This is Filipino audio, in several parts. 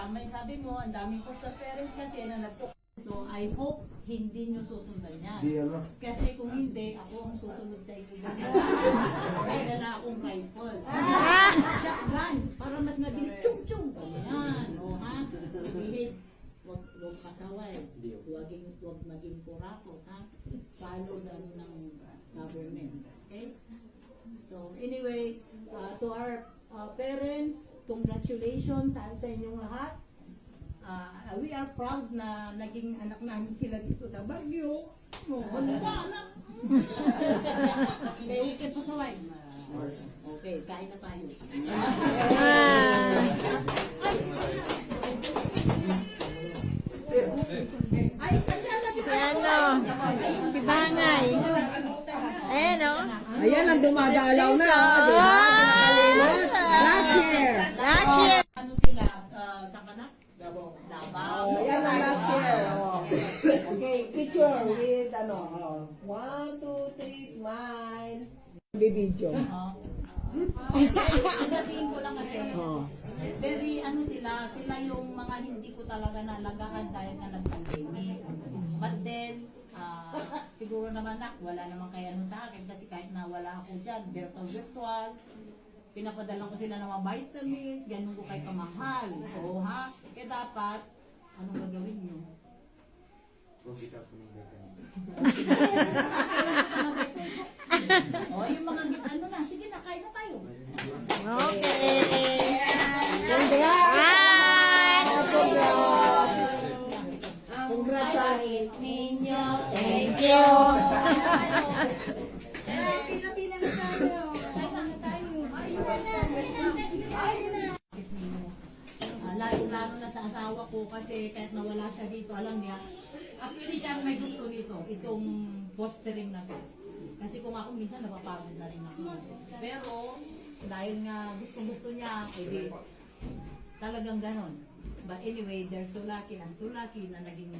tama yung sabi mo, ang daming foster parents kasi na nagpo. So, I hope hindi nyo susundan yan. Di ano. Kasi kung hindi, ako ang susunod sa inyo. May dala akong rifle. Shotgun. Para mas mabilis. Chung-chung. Ganyan. O ha? Sabihin, huwag kasaway. Huwag maging kurako. Ha? Follow the ng government. Okay? So, anyway, to our parents, congratulations sa inyong lahat. We are proud na naging anak namin sila dito sa Baguio. Ano ba anak? Okay, okay pa sa wine. Okay, kain na tayo. Ay, kasi Si ano? Si Bangay. Ayan o. Ayan ang dumadalaw na. Last year. Last year. ano sila? Saan ka na? Davao. Ayan ang last year. Okay, picture with ano. 1, 2, 3, smile. Bibidyo. Sabihin ko lang kasi, very ano sila yung mga hindi ko talaga nalagaan dahil nga nag-pandemic. But then, siguro naman wala naman kaya ano sa akin kasi kahit na wala ako dyan, virtual, pinapadalan ko sila ng mga vitamins, ganun ko kay kamahal. Oo ha? Kaya dapat, anong gagawin nyo? Oh, yung mga ano na, sige na, kain na tayo. Okay. Congrats sa Ninyo. Thank you. Pila-pila na tayo. Kain na tayo. Ayun na. Lalo na sa asawa ko kasi kahit nawala siya dito, alam niya, actually siya may gusto nito, itong postering na to. Kasi kung ako minsan napapagod na rin ako. Pero dahil nga gusto niya, edi talagang ganon. But anyway, they're so lucky. I'm so lucky na naging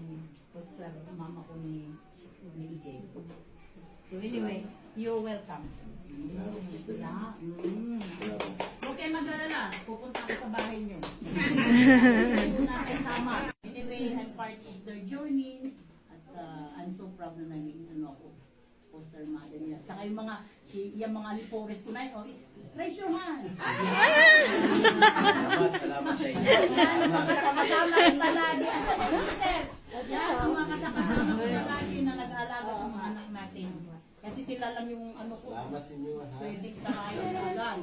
poster mama ko ni EJ. So anyway, you're welcome. Yeah. Huwag kayo mag-alala. Pupunta ako sa bahay niyo. Hindi na kasama. Anyway, I'm part of their journey. At I'm so proud na naging ako, poster mother niya. Tsaka yung mga lipores ko na yun, raise your hand. Salamat sa inyo. Kasama yung palagi. Yan, ang mga kasama ko palagi na nag-aalaga sa mga anak natin. Kasi sila lang yung ano ko. Salamat sa inyo. Pwede tayo agad.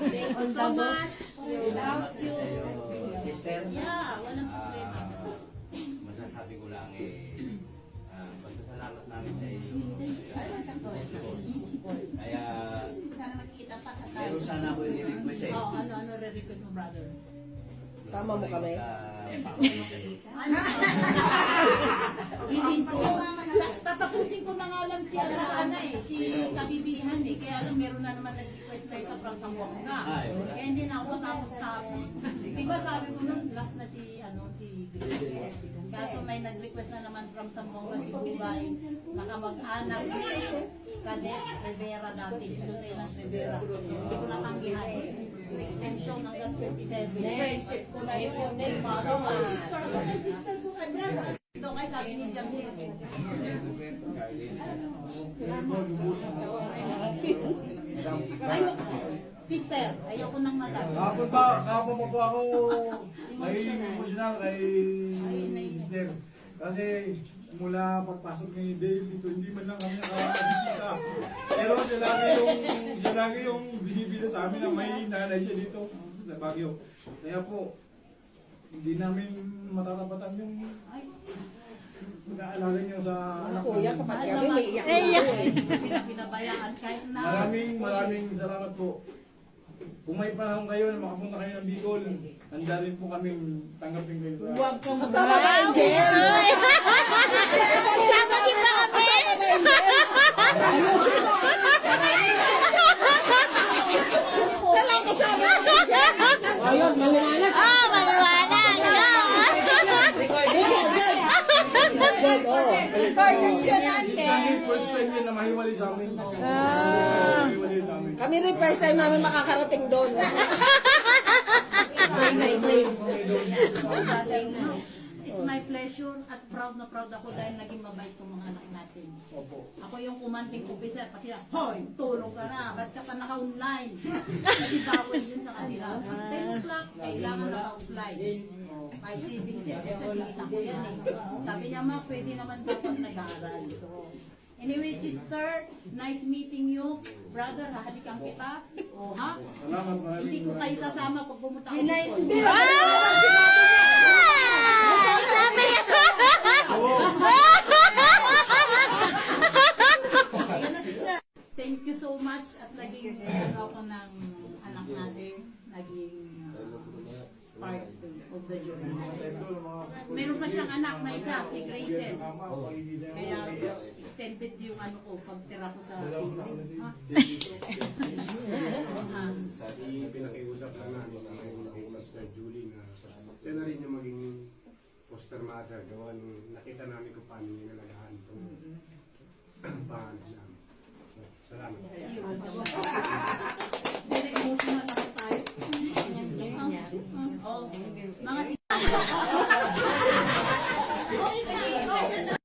Thank you so much. Without you. Sister. Yeah, walang problema. Masasabi ko lang basta salamat namin sa inyo. Kaya meron sana ako yung i-request sa inyo. Oh, ano re-request mo, brother? Sama mo kami. Hihinto. Tatapusin ko na nga lang si si Kabibihan eh. Kaya lang meron na naman nag-request na isa from Sambuanga. Kaya hindi na ako tapos. Di ba sabi ko nun, last na si Grace. Kaso may nag-request na naman from Sambuanga si Bugay. Nakamag-anak Cadet Rivera dati. Sinunay ng Rivera. Hindi ko natanggihan. Extension hanggang 27. Friendship ko na yun. Sister ko ka dyan. Ito kay sabi ni Jamil. Sister, ayoko nang madami. Kapon pa po ako naging emotional kay Sister. Kasi mula pagpasok ni Dave dito, hindi man lang kami nakakabisita. Pero siya lagi yung binibida sa amin na may nanay siya dito sa Baguio. Kaya po, hindi namin matatapatan yung pag-aalaga niyo sa anak Kuya, namin. kapag kami may iyak. Sila pinabayaan kahit na. Maraming salamat po. Kung may panahon kayo na makapunta kayo ng Bicol, handa rin po kami tanggapin kayo sa... Huwag kang kasama ka, Angel. Sama din ba kami? Wala kasama ka, Angel. Ayun, maliwanag. Oh, maliwanag. First time yun na mahiwalay sa amin. Mahiwalay sa amin. Kami rin first time namin makakarating doon. It's my pleasure at proud na proud ako dahil naging mabait tong mga anak natin. Opo. Ako yung commanding officer, pati na, hoy, tulong ka na, ba't ka pa naka-online? Kasi bawal yun sa kanila. 10 o'clock, kailangan naka-offline. 5 services, ko yan eh. Sabi niya, ma, pwede naman dapat nag-aaral. So, anyway, sister, nice meeting you. Brother, hahalikan kita. O, ha? Salamat, maraming Hindi ko kayo sasama pag pumunta ako. Nice doon. din. Sabi niya. Ayan na sila. Thank you so much at naging ako ng anak natin, naging part of the journey. Meron pa siyang anak na isa, si Grayson. Kaya extended yung ano ko, pagtira ko sa building. Ha? Pinakiusap na namin kay Master Julie na siya na rin yung maging foster mother gawa nung nakita namin kung paano yung nalagahan itong pangalan namin. So, salamat. Very emotional ako tayo. Oh, mga